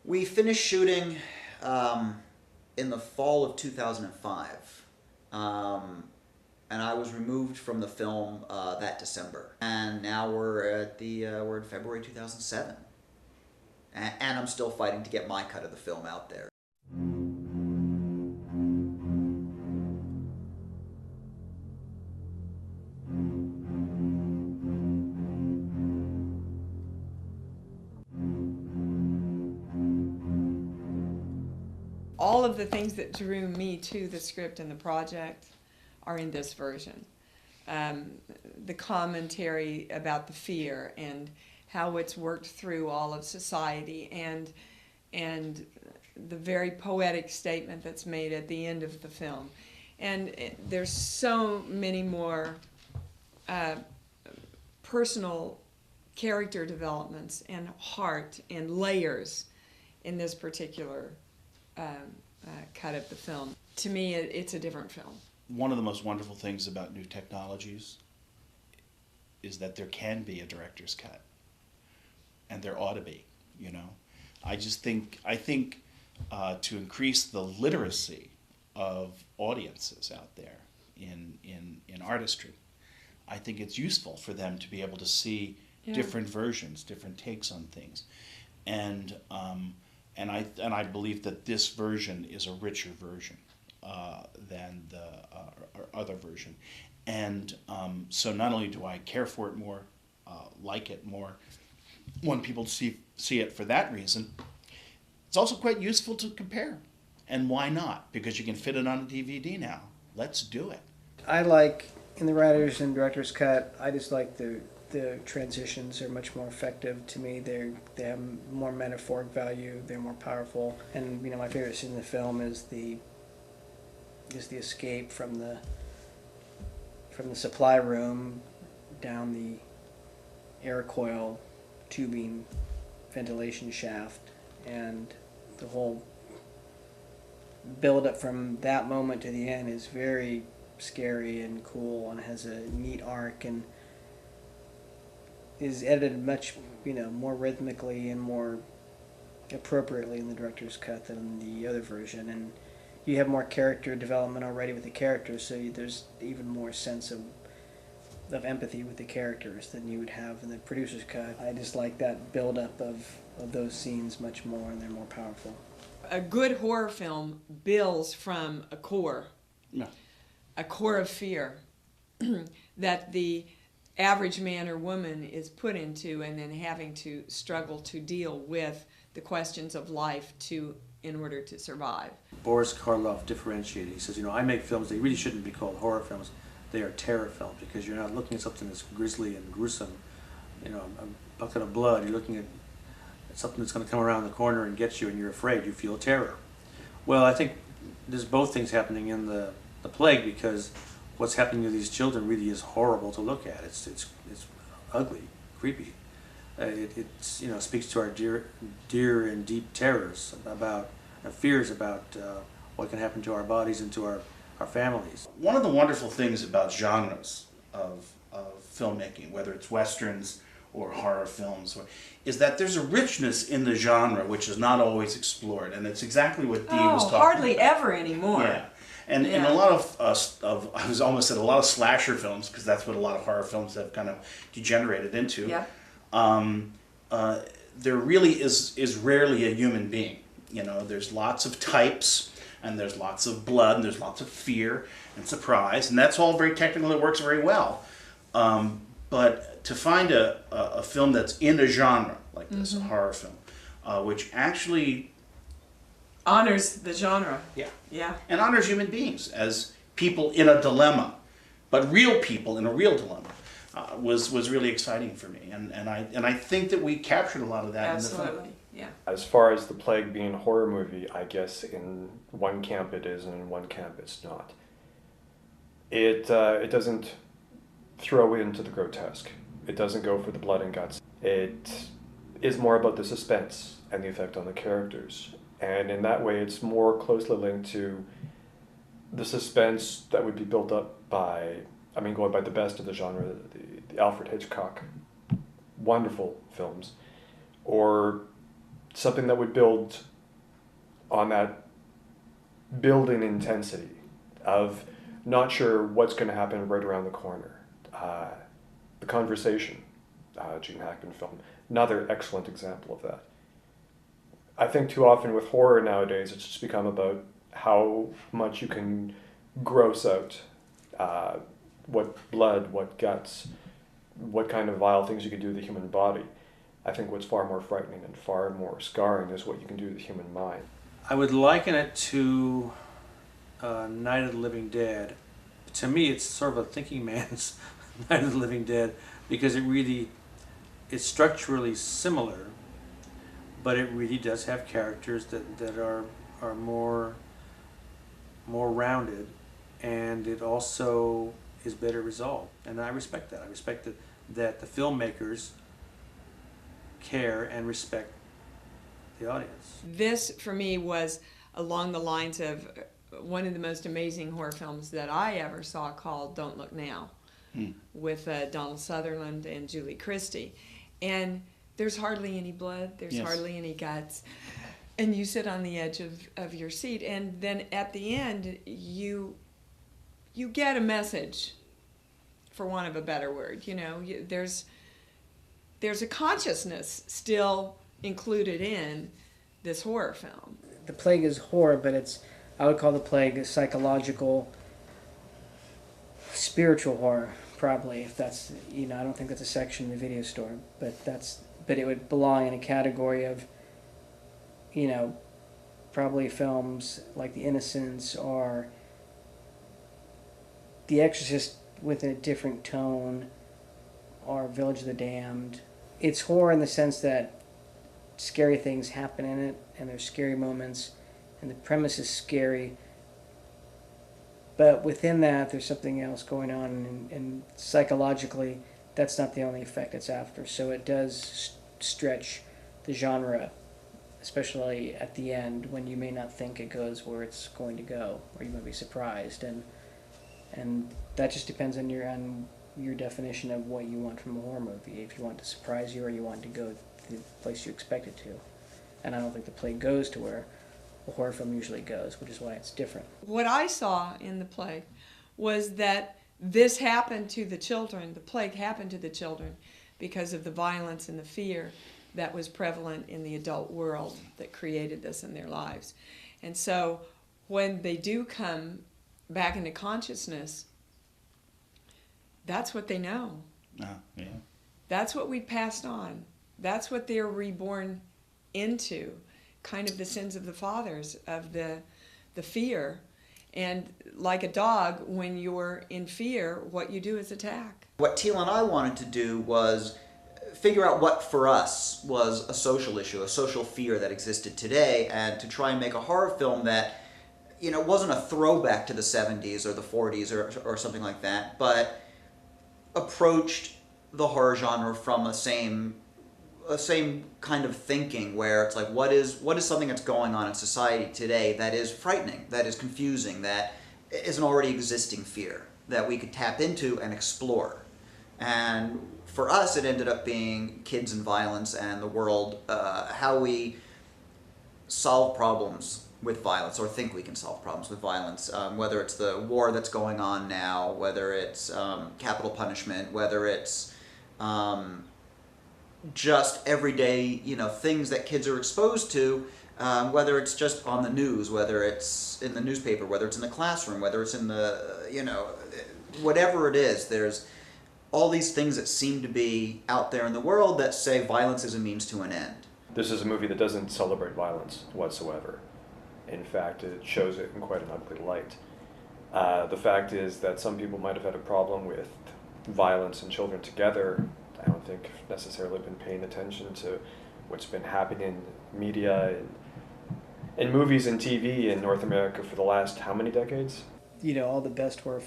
We finished shooting in the fall of 2005. And I was removed from the film that December. And now we're in February 2007. And I'm still fighting to get my cut of the film out there. All of the things that drew me to the script and the project are in this version. The commentary about the fear and how it's worked through all of society, and the very poetic statement that's made at the end of the film. And there's so many more personal character developments and heart and layers in this particular cut of the film. To me, it's a different film. One of the most wonderful things about new technologies is that there can be a director's cut, and there ought to be. You know, I think to increase the literacy of audiences out there in artistry, I think it's useful for them to be able to see different versions, different takes on things, and I believe that this version is a richer version than the other version, and so not only do I care for it more, like it more, want people to see it for that reason, it's also quite useful to compare. And why not? Because you can fit it on a DVD now. Let's do it. I like, in the writer's and director's cut, I just like the transitions are much more effective to me. They have more metaphoric value. They're more powerful. And my favorite scene in the film is the escape from the supply room down the air coil tubing ventilation shaft, and the whole build up from that moment to the end is very scary and cool, and has a neat arc, and is edited much more rhythmically and more appropriately in the director's cut than the other version. And you have more character development already with the characters, so there's even more sense of empathy with the characters than you would have in the producer's cut. I just like that build-up of those scenes much more, and they're more powerful. A good horror film builds from a core of fear that the average man or woman is put into, and then having to struggle to deal with the questions of life in order to survive. Boris Karloff differentiated. He says, I make films, they really shouldn't be called horror films. They are terror films, because you're not looking at something that's grisly and gruesome, a bucket of blood. You're looking at something that's going to come around the corner and get you, and you're afraid. You feel terror. Well, I think there's both things happening in the plague, because what's happening to these children really is horrible to look at. It's ugly, creepy. It speaks to our dear and deep terrors about fears about what can happen to our bodies and to our families. One of the wonderful things about genres of filmmaking, whether it's westerns or horror films, is that there's a richness in the genre which is not always explored, and it's exactly what Dee was talking hardly about. ever anymore. Yeah, and a lot of I was almost said a lot of slasher films, because that's what a lot of horror films have kind of degenerated into. Yeah. There really is rarely a human being. There's lots of types, and there's lots of blood, and there's lots of fear and surprise, and that's all very technical. It works very well. But to find a film that's in a genre like this, a horror film, which actually honors the genre. Yeah. And honors human beings as people in a dilemma, but real people in a real dilemma, was really exciting for me. And I think that we captured a lot of that in the film. Absolutely. Yeah. As far as The Plague being a horror movie, I guess in one camp it is, and in one camp it's not. It doesn't throw into the grotesque. It doesn't go for the blood and guts. It is more about the suspense and the effect on the characters. And in that way, it's more closely linked to the suspense that would be built up by, going by the best of the genre, the Alfred Hitchcock wonderful films, or something that would build on that building intensity of not sure what's going to happen right around the corner. The Conversation, Gene Hackman film, another excellent example of that. I think too often with horror nowadays, it's just become about how much you can gross out, what blood, what guts, what kind of vile things you can do to the human body. I think what's far more frightening and far more scarring is what you can do to the human mind. I would liken it to Night of the Living Dead. To me, it's sort of a thinking man's Night of the Living Dead, because it's structurally similar, but it really does have characters that are more rounded, and it also is better resolved. And I respect that. I respect that the filmmakers care and respect the audience. This, for me, was along the lines of one of the most amazing horror films that I ever saw, called Don't Look Now, with Donald Sutherland and Julie Christie. And there's hardly any blood, there's Yes. hardly any guts. And you sit on the edge of your seat, and then at the end, you get a message, for want of a better word. You know, there's a consciousness still included in this horror film. The Plague is horror, but I would call the Plague a psychological, spiritual horror, probably, if that's, I don't think that's a section in the video store, but it would belong in a category of, probably films like The Innocents or The Exorcist with a different tone, or Village of the Damned. It's horror in the sense that scary things happen in it, and there's scary moments, and the premise is scary, but within that there's something else going on, and psychologically that's not the only effect it's after. So it does stretch the genre, especially at the end, when you may not think it goes where it's going to go, or you might be surprised, and that just depends on your definition of what you want from a horror movie. If you want to surprise you, or you want to go to the place you expect it to. And I don't think The Plague goes to where a horror film usually goes, which is why it's different. What I saw in The Plague was that this happened to the children, the plague happened to the children, because of the violence and the fear that was prevalent in the adult world that created this in their lives. And so when they do come back into consciousness, that's what they know. Yeah. That's what we passed on. That's what they're reborn into, kind of the sins of the fathers, of the fear. And like a dog, when you're in fear, what you do is attack. What Teal and I wanted to do was figure out what for us was a social issue, a social fear that existed today, and to try and make a horror film that, wasn't a throwback to the 70s or the 40s or something like that, but approached the horror genre from a same kind of thinking, where it's like, what is something that's going on in society today that is frightening, that is confusing, that is an already existing fear that we could tap into and explore. And for us, it ended up being kids and violence and the world, how we solve problems with violence, or think we can solve problems with violence, whether it's the war that's going on now, whether it's capital punishment, whether it's just everyday, things that kids are exposed to, whether it's just on the news, whether it's in the newspaper, whether it's in the classroom, whether it's in the, whatever it is, there's all these things that seem to be out there in the world that say violence is a means to an end. This is a movie that doesn't celebrate violence whatsoever. In fact, it shows it in quite an ugly light. The fact is that some people might have had a problem with violence and children together. I don't think necessarily been paying attention to what's been happening in media and in movies and TV in North America for the last how many decades? All the best horror films